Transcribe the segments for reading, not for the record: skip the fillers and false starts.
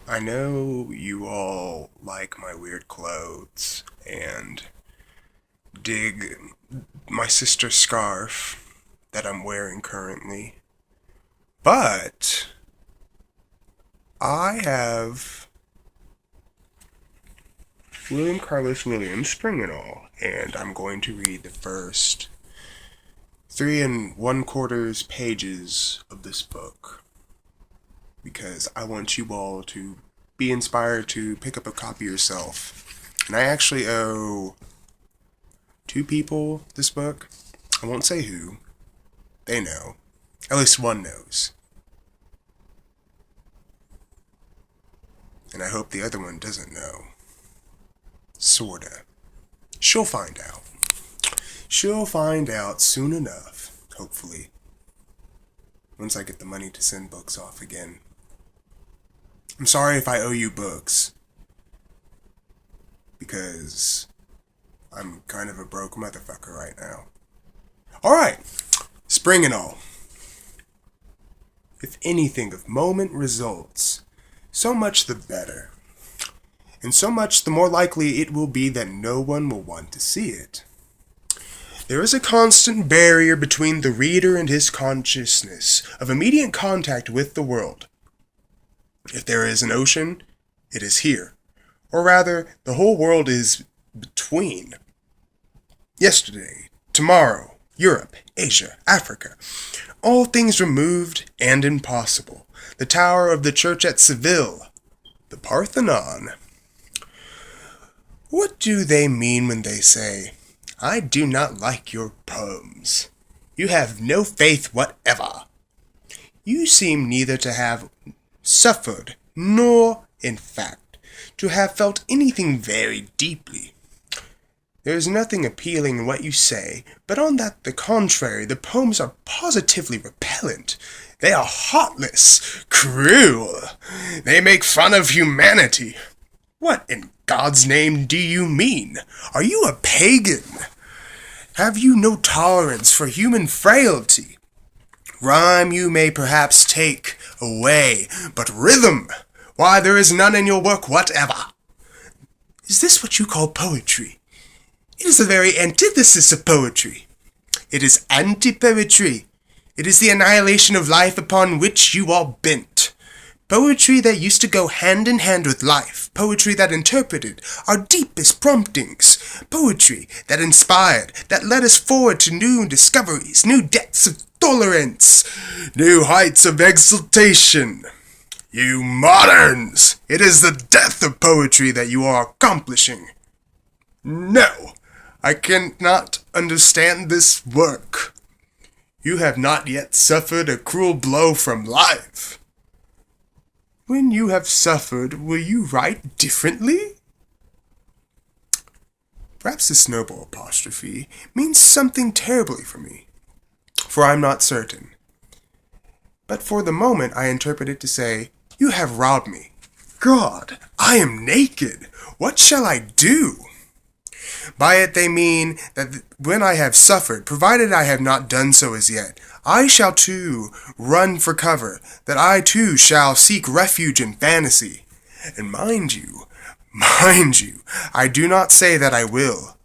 I know you all like my weird clothes and dig my sister's scarf that I'm wearing currently, but I have William Carlos Williams Spring and All, and I'm going to read the first 3 1/4 pages of this book because I want you all to be inspired to pick up a copy yourself. And I actually owe 2 people this book. I won't say who. They know. At least one knows. And I hope the other one doesn't know. Sorta. She'll find out. She'll find out soon enough, hopefully. Once I get the money to send books off again. I'm sorry if I owe you books. Because I'm kind of a broke motherfucker right now. Alright. Spring and all. If anything of moment results, so much the better. And so much the more likely it will be that no one will want to see it. There is a constant barrier between the reader and his consciousness of immediate contact with the world. If there is an ocean, it is here. Or rather, the whole world is between. Yesterday, tomorrow, Europe, Asia, Africa. All things removed and impossible. The tower of the church at Seville. The Parthenon. What do they mean when they say, "I do not like your poems. You have no faith whatever. You seem neither to have suffered, nor, in fact, to have felt anything very deeply. There is nothing appealing in what you say, but on the contrary, the poems are positively repellent. They are heartless, cruel. They make fun of humanity. What in God's name do you mean? Are you a pagan? Have you no tolerance for human frailty? Rhyme you may perhaps take away, but rhythm, why, there is none in your work whatever. Is this what you call poetry? It is the very antithesis of poetry. It is anti-poetry. It is the annihilation of life upon which you are bent. Poetry that used to go hand in hand with life. Poetry that interpreted our deepest promptings. Poetry that inspired, that led us forward to new discoveries, new depths of tolerance, new heights of exultation. You moderns! It is the death of poetry that you are accomplishing. No, I cannot understand this work. You have not yet suffered a cruel blow from life. When you have suffered, will you write differently? Perhaps this noble apostrophe means something terribly for me, for I am not certain. But for the moment I interpret it to say, you have robbed me. God, I am naked. What shall I do? By it they mean that when I have suffered, provided I have not done so as yet, I shall too run for cover, that I too shall seek refuge in fantasy. And mind you, I do not say that I will,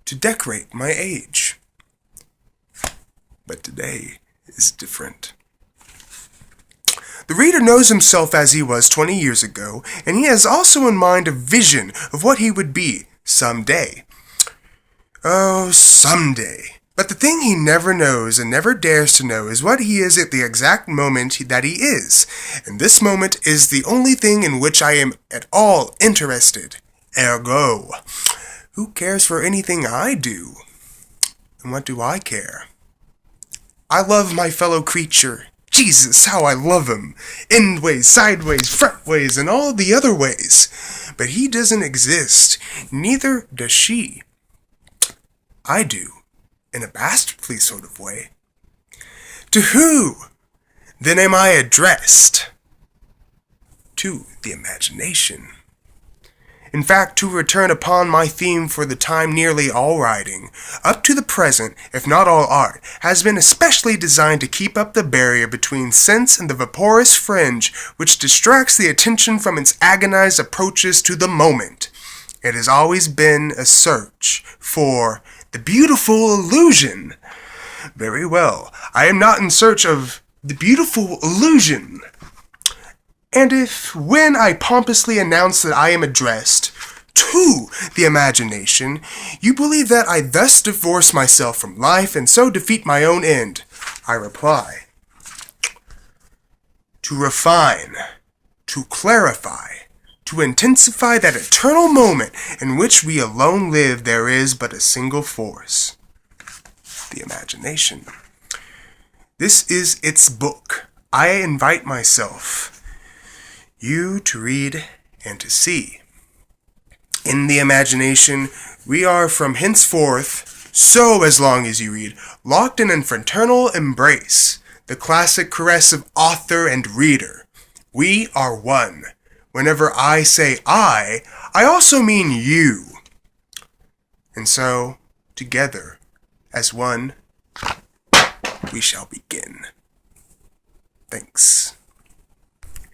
to decorate my age. But today is different. The reader knows himself as he was 20 years ago, and he has also in mind a vision of what he would be someday. Oh, someday. But the thing he never knows and never dares to know is what he is at the exact moment that he is. And this moment is the only thing in which I am at all interested. Ergo, who cares for anything I do? And what do I care? I love my fellow creature. Jesus, how I love him. Endways, sideways, frontways, and all the other ways. But he doesn't exist. Neither does she. I do, in a bastardly sort of way. To who, then, am I addressed? To the imagination. In fact, to return upon my theme for the time, nearly all writing, up to the present, if not all art, has been especially designed to keep up the barrier between sense and the vaporous fringe which distracts the attention from its agonized approaches to the moment. It has always been a search for the beautiful illusion. Very well, I am not in search of the beautiful illusion. And if, when I pompously announce that I am addressed to the imagination, you believe that I thus divorce myself from life and so defeat my own end, I reply, to refine, to clarify, to intensify that eternal moment in which we alone live, there is but a single force, the imagination. This is its book. I invite myself, you to read and to see. In the imagination, we are from henceforth, so as long as you read, locked in an fraternal embrace, the classic caress of author and reader. We are one. Whenever I say I also mean you. And so, together, as one, we shall begin. Thanks.